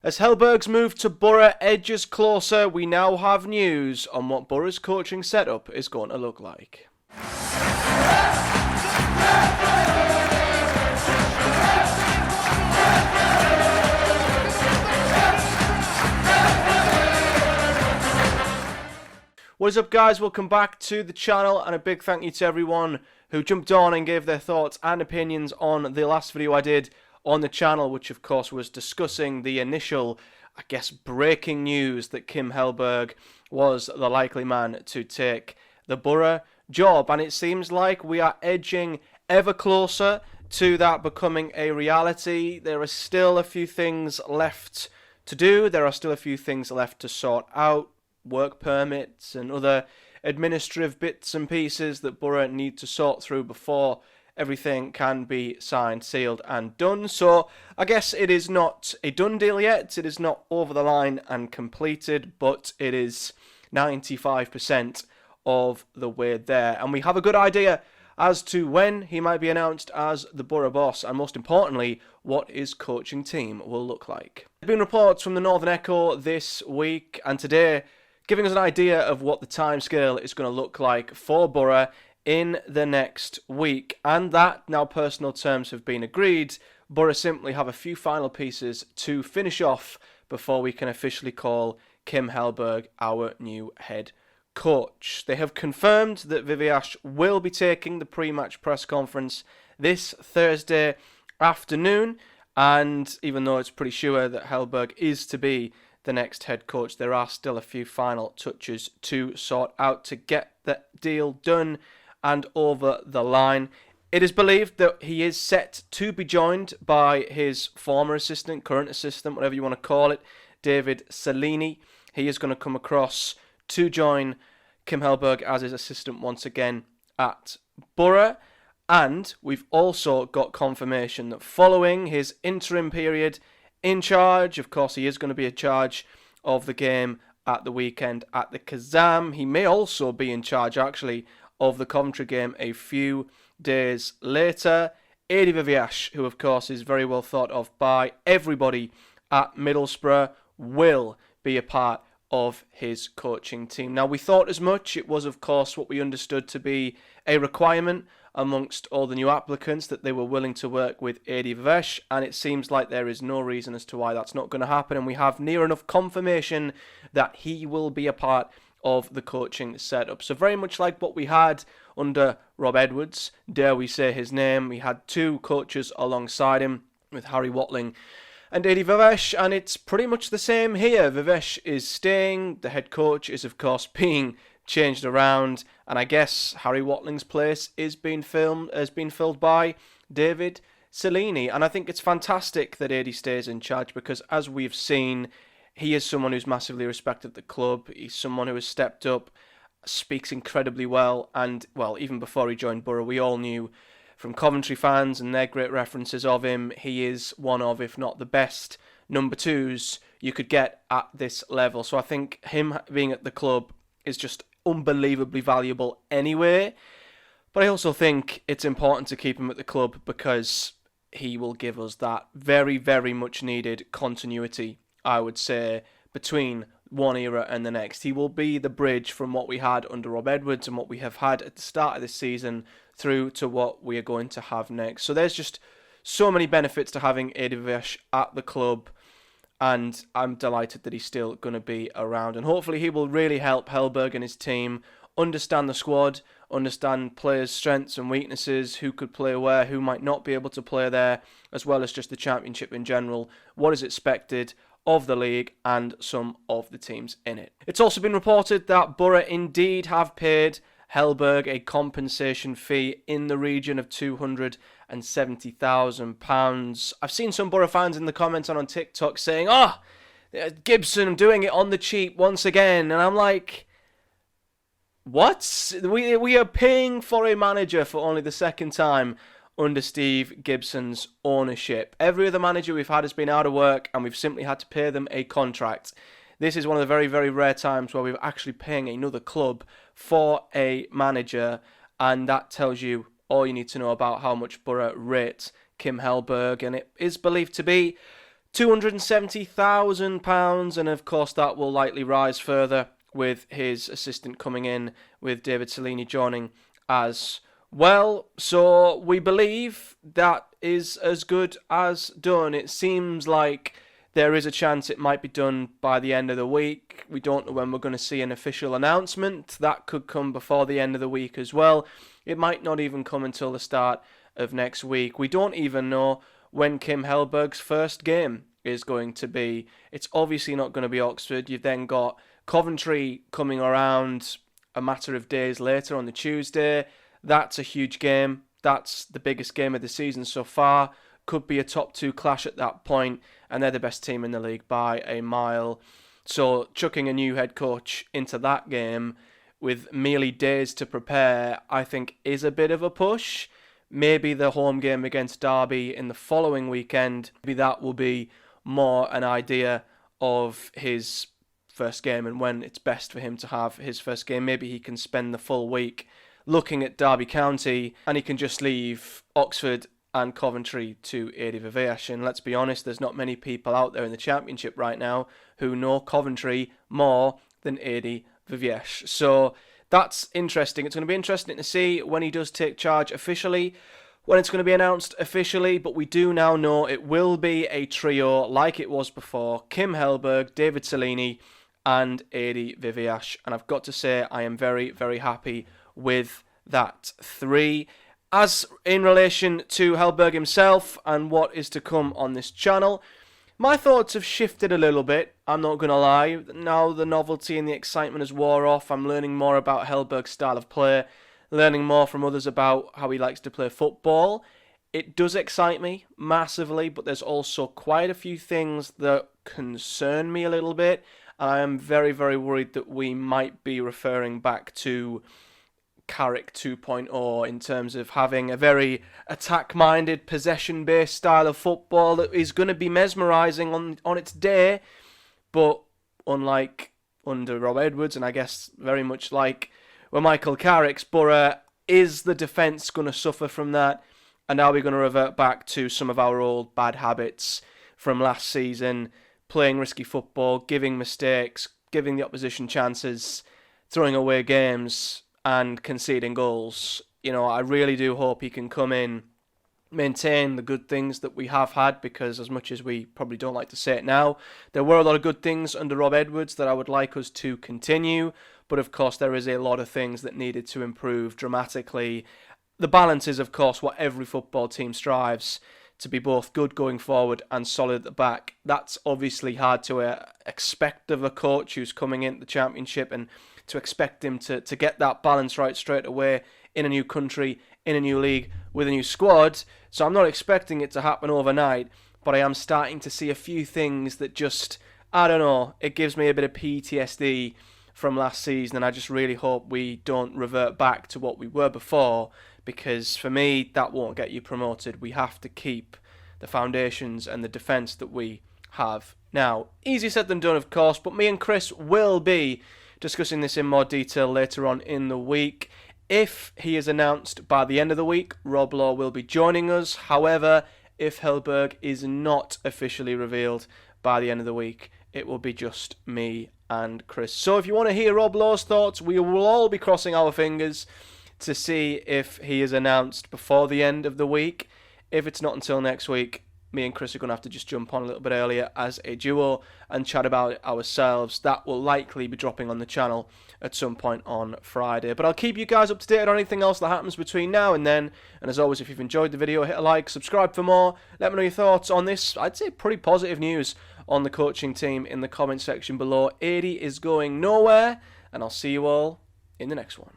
As Hellberg's move to Boro edges closer, we now have news on what Boro's coaching setup is going to look like. What is up, guys? Welcome back to the channel, and a big thank you to everyone who jumped on and gave their thoughts and opinions on the last video I did on the channel, which of course was discussing the initial, breaking news that Kim Hellberg was the likely man to take the Boro job. And it seems like we are edging ever closer to that becoming a reality. There are still a few things left to do. There are still a few things left to sort out. Work permits and other administrative bits and pieces that Boro need to sort through before everything can be signed, sealed and done. So I guess it is not a done deal yet. It is not over the line and completed, but it is 95% of the way there. And we have a good idea as to when he might be announced as the Boro boss, and most importantly, what his coaching team will look like. There have been reports from the Northern Echo this week and today giving us an idea of what the timescale is going to look like for Boro in the next week. And that, now personal terms have been agreed, Boro simply have a few final pieces to finish off before we can officially call Kim Hellberg our new head coach. They have confirmed that VIVEASH will be taking the pre-match press conference this Thursday afternoon, and even though it's pretty sure that Hellberg is to be the next head coach, there are still a few final touches to sort out to get the deal done and over the line. It is believed that he is set to be joined by his former assistant, current assistant, whatever you want to call it, David Cellini. He is going to come across to join Kim Hellberg as his assistant once again at Boro. And we've also got confirmation that following his interim period in charge, of course he is going to be in charge of the game at the weekend at the Kazam. He may also be in charge actually of the Coventry game a few days later. Adi Viveash, who of course is very well thought of by everybody at Middlesbrough, will be a part of his coaching team. Now, we thought as much. It was of course what we understood to be a requirement amongst all the new applicants that they were willing to work with Adi Viveash, and it seems like there is no reason as to why that's not going to happen, and we have near enough confirmation that he will be a part of the coaching setup. So very much like what we had under Rob Edwards, dare we say his name, we had two coaches alongside him with Harry Watling and Adi Viveash, and it's pretty much the same here. Viveash is staying, the head coach is of course being changed around, and I guess Harry Watling's place has been filled by David Cellini. And I think it's fantastic that Adi stays in charge because, as we've seen, he is someone who's massively respected at the club. He's someone who has stepped up, speaks incredibly well, and well, even before he joined Boro, we all knew from Coventry fans and their great references of him, he is one of, if not the best, number twos you could get at this level. So I think him being at the club is just unbelievably valuable anyway, but I also think it's important to keep him at the club because he will give us that very, very much needed continuity, I would say, between one era and the next. He will be the bridge from what we had under Rob Edwards and what we have had at the start of this season through to what we are going to have next. So there's just so many benefits to having Adi Viveash at the club, and I'm delighted that he's still going to be around. And hopefully he will really help Hellberg and his team understand the squad, understand players' strengths and weaknesses, who could play where, who might not be able to play there, as well as just the championship in general, what is expected of the league and some of the teams in it. It's also been reported that Boro indeed have paid Hellberg a compensation fee in the region of £270,000. I've seen some Boro fans in the comments on TikTok saying, "Oh, Gibson doing it on the cheap once again," and I'm like, what? We are paying for a manager for only the second time under Steve Gibson's ownership. Every other manager we've had has been out of work, and we've simply had to pay them a contract. This is one of the very, very rare times where we're actually paying another club for a manager, and that tells you all you need to know about how much Boro rate Kim Hellberg, and it is believed to be £270,000, and of course that will likely rise further with his assistant coming in, with David Cellini joining as well. So we believe that is as good as done. It seems like there is a chance it might be done by the end of the week. We don't know when we're going to see an official announcement. That could come before the end of the week as well. It might not even come until the start of next week. We don't even know when Kim Hellberg's first game is going to be. It's obviously not going to be Oxford. You've then got Coventry coming around a matter of days later on the Tuesday. That's a huge game. That's the biggest game of the season so far. Could be a top two clash at that point, and they're the best team in the league by a mile. So chucking a new head coach into that game with merely days to prepare, I think is a bit of a push. Maybe the home game against Derby in the following weekend, maybe that will be more an idea of his first game and when it's best for him to have his first game. Maybe he can spend the full week looking at Derby County and he can just leave Oxford and Coventry to Adi Viveash. And let's be honest, there's not many people out there in the Championship right now who know Coventry more than Adi Viveash. So that's interesting. It's going to be interesting to see when he does take charge officially, when it's going to be announced officially, but we do now know it will be a trio like it was before: Kim Hellberg, David Cellini and Adi Viveash. And I've got to say, I am very, very happy with that three. As in relation to Hellberg himself and what is to come on this channel, my thoughts have shifted a little bit, I'm not going to lie. Now the novelty and the excitement has wore off. I'm learning more about Hellberg's style of play, learning more from others about how he likes to play football. It does excite me massively, but there's also quite a few things that concern me a little bit. And I am very, very worried that we might be referring back to Carrick 2.0 in terms of having a very attack-minded, possession-based style of football that is going to be mesmerising on its day, but unlike under Rob Edwards, and I guess very much like with Michael Carrick's Boro, is the defence going to suffer from that? And are we going to revert back to some of our old bad habits from last season, playing risky football, giving mistakes, giving the opposition chances, throwing away games and conceding goals? You know, I really do hope he can come in, maintain the good things that we have had, because as much as we probably don't like to say it now, there were a lot of good things under Rob Edwards that I would like us to continue, but of course there is a lot of things that needed to improve dramatically. The balance is, of course, what every football team strives to be, both good going forward and solid at the back. That's obviously hard to expect of a coach who's coming into the Championship, and to expect him to get that balance right straight away in a new country, in a new league, with a new squad. So I'm not expecting it to happen overnight, but I am starting to see a few things that just, I don't know, it gives me a bit of PTSD from last season, and I just really hope we don't revert back to what we were before, because for me, that won't get you promoted. We have to keep the foundations and the defence that we have now. Easier said than done, of course, but me and Chris will be discussing this in more detail later on in the week. If he is announced by the end of the week, Rob Law will be joining us. However, if Hellberg is not officially revealed by the end of the week, it will be just me and Chris. So if you want to hear Rob Law's thoughts, we will all be crossing our fingers to see if he is announced before the end of the week. If it's not until next week, me and Chris are going to have to just jump on a little bit earlier as a duo and chat about it ourselves. That will likely be dropping on the channel at some point on Friday. But I'll keep you guys up to date on anything else that happens between now and then. And as always, if you've enjoyed the video, hit a like, subscribe for more. Let me know your thoughts on this, I'd say, pretty positive news on the coaching team in the comment section below. Adi is going nowhere, and I'll see you all in the next one.